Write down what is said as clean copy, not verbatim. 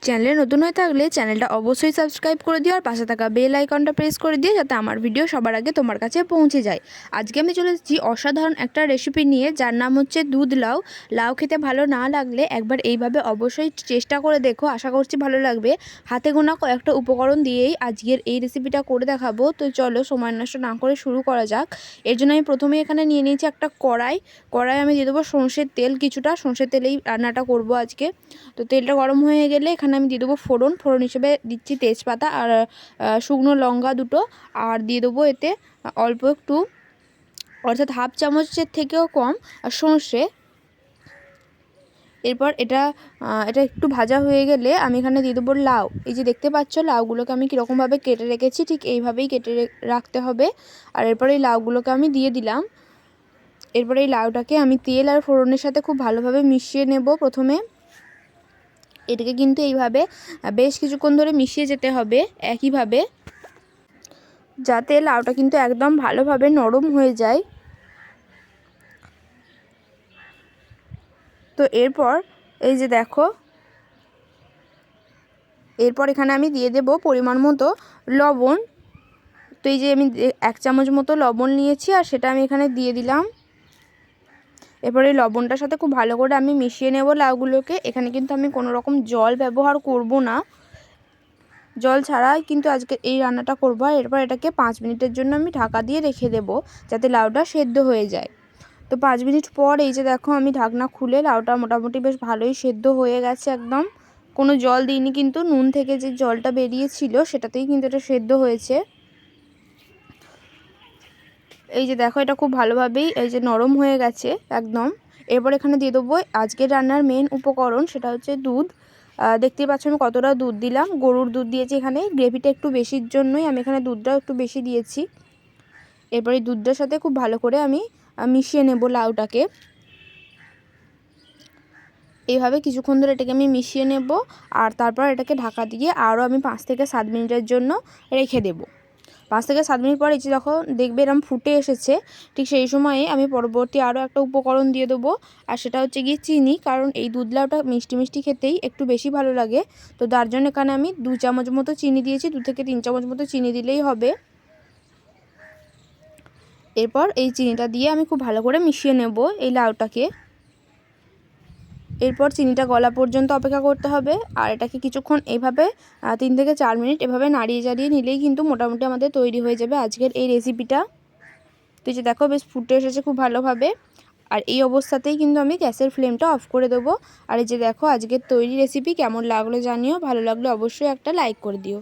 চ্যানেলে নতুন হয়ে থাকলে চ্যানেলটা অবশ্যই সাবস্ক্রাইব করে দিও আর পাশে থাকা বেল আইকনটা প্রেস করে দিও যাতে আমার ভিডিও সবার আগে তোমার কাছে পৌঁছে যায়। আজকে আমি চলে এসেছি অসাধারণ একটা রেসিপি নিয়ে, যার নাম হচ্ছে দুধ লাউ। লাউ খেতে ভালো না লাগলে একবার এইভাবে অবশ্যই চেষ্টা করে দেখো, আশা করছি ভালো লাগবে। হাতে গোনা কয়েকটা উপকরণ দিয়েই আজকের এই রেসিপিটা করে দেখাবো। তো চলো সময় নষ্ট না করে শুরু করা যাক। এর জন্য আমি প্রথমে এখানে নিয়ে নিয়েছি একটা কড়াই আমি দিয়ে দেবো সর্ষের তেল কিছুটা। সর্ষের তেলেই রান্নাটা করব আজকে। তো তেলটা গরম হয়ে গেলে এখানে আমি দিয়ে দেবো ফোড়ন হিসেবে দিচ্ছি তেজপাতা আর শুকনো লঙ্কা দুটো, আর দিয়ে দেবো এতে অল্প একটু, অর্থাৎ হাফ চামচের থেকেও কম সর্ষে। এরপর এটা একটু ভাজা হয়ে গেলে আমি এখানে দিয়ে দেবো লাউ। এই যে দেখতে পাচ্ছ লাউগুলোকে আমি কীরকমভাবে কেটে রেখেছি, ঠিক এইভাবেই কেটে রাখতে হবে। আর এরপর এই লাউগুলোকে আমি দিয়ে দিলাম। এরপরে এই লাউটাকে আমি তেল আর ফোড়নের সাথে খুব ভালোভাবে মিশিয়ে নেব। প্রথমে এটাকে কিন্তু এইভাবে বেশ কিছুক্ষণ ধরে মিশিয়ে যেতে হবে একইভাবে, যাতে লাউটা কিন্তু একদম ভালোভাবে নরম হয়ে যায়। তো এরপর এই যে দেখো, এরপর এখানে আমি দিয়ে দেব পরিমাণ মতো লবণ। তো এই যে আমি 1 চামচ মতো লবণ নিয়েছি আর সেটা আমি এখানে দিয়ে দিলাম। এরপর এই লবণটার সাথে খুব ভালো করে আমি মিশিয়ে নেব লাউগুলোকে। এখানে কিন্তু আমি কোনো রকম জল ব্যবহার করব না, জল ছাড়াই কিন্তু আজকে এই রান্নাটা করব। এরপর এটাকে 5 মিনিটের জন্য আমি ঢাকা দিয়ে রেখে দেব, যাতে লাউটা সেদ্ধ হয়ে যায়। তো 5 মিনিট পর এই যে দেখো আমি ঢাকনা খুলে লাউটা মোটামুটি বেশ ভালোই সেদ্ধ হয়ে গেছে একদম। কোনো জল দিইনি, কিন্তু নুন থেকে যে জলটা বেরিয়েছিল সেটাতেই কিন্তু এটা সেদ্ধ হয়েছে। এই যে দেখো এটা খুব ভালোভাবেই এই যে নরম হয়ে গেছে একদম। এরপর এখানে দিয়ে দেবো আজকের রান্নার মেন উপকরণ, সেটা হচ্ছে দুধ। দেখতেই পাচ্ছ আমি কতটা দুধ দিলাম, গরুর দুধ দিয়েছি এখানে। গ্রেভিটা একটু বেশির জন্যই আমি এখানে দুধটাও একটু বেশি দিয়েছি। এরপর এই দুধটার সাথে খুব ভালো করে আমি মিশিয়ে নেব লাউটাকে। এইভাবে কিছুক্ষণ ধরে এটাকে আমি মিশিয়ে নেব, আর তারপর এটাকে ঢাকা দিয়ে আরও আমি 5 থেকে 7 মিনিটের জন্য রেখে দেব। 5 থেকে 7 মিনিট পর এই যে যখন দেখবে এরকম ফুটে এসেছে, ঠিক সেই সময়ে আমি পরবর্তী আরও একটা উপকরণ দিয়ে দেবো, আর সেটা হচ্ছে গিয়ে চিনি। কারণ এই দুধ লাউটা মিষ্টি মিষ্টি খেতেই একটু বেশি ভালো লাগে। তো তার জন্য এখানে আমি 2 চামচ মতো চিনি দিয়েছি, 2 থেকে 3 চামচ মতো চিনি দিলেই হবে। এরপর এই চিনিটা দিয়ে আমি খুব ভালো করে মিশিয়ে নেব এই লাউটাকে। এরপর চিনিটা গলা পর্যন্ত অপেক্ষা করতে হবে, আর এটাকে কিছুক্ষণ এইভাবে 3 থেকে 4 মিনিট এভাবে নাড়িয়ে চাড়িয়ে নিলেই কিন্তু মোটামুটি আমাদের তৈরি হয়ে যাবে আজকের এই রেসিপিটা। তো এই যে দেখো বেশ ফুটে এসেছে খুব ভালোভাবে, আর এই অবস্থাতেই কিন্তু আমি গ্যাসের ফ্লেমটা অফ করে দেবো। আর এই যে দেখো আজকের তৈরি রেসিপি কেমন লাগলো জানিও, ভালো লাগলে অবশ্যই একটা লাইক করে দিও।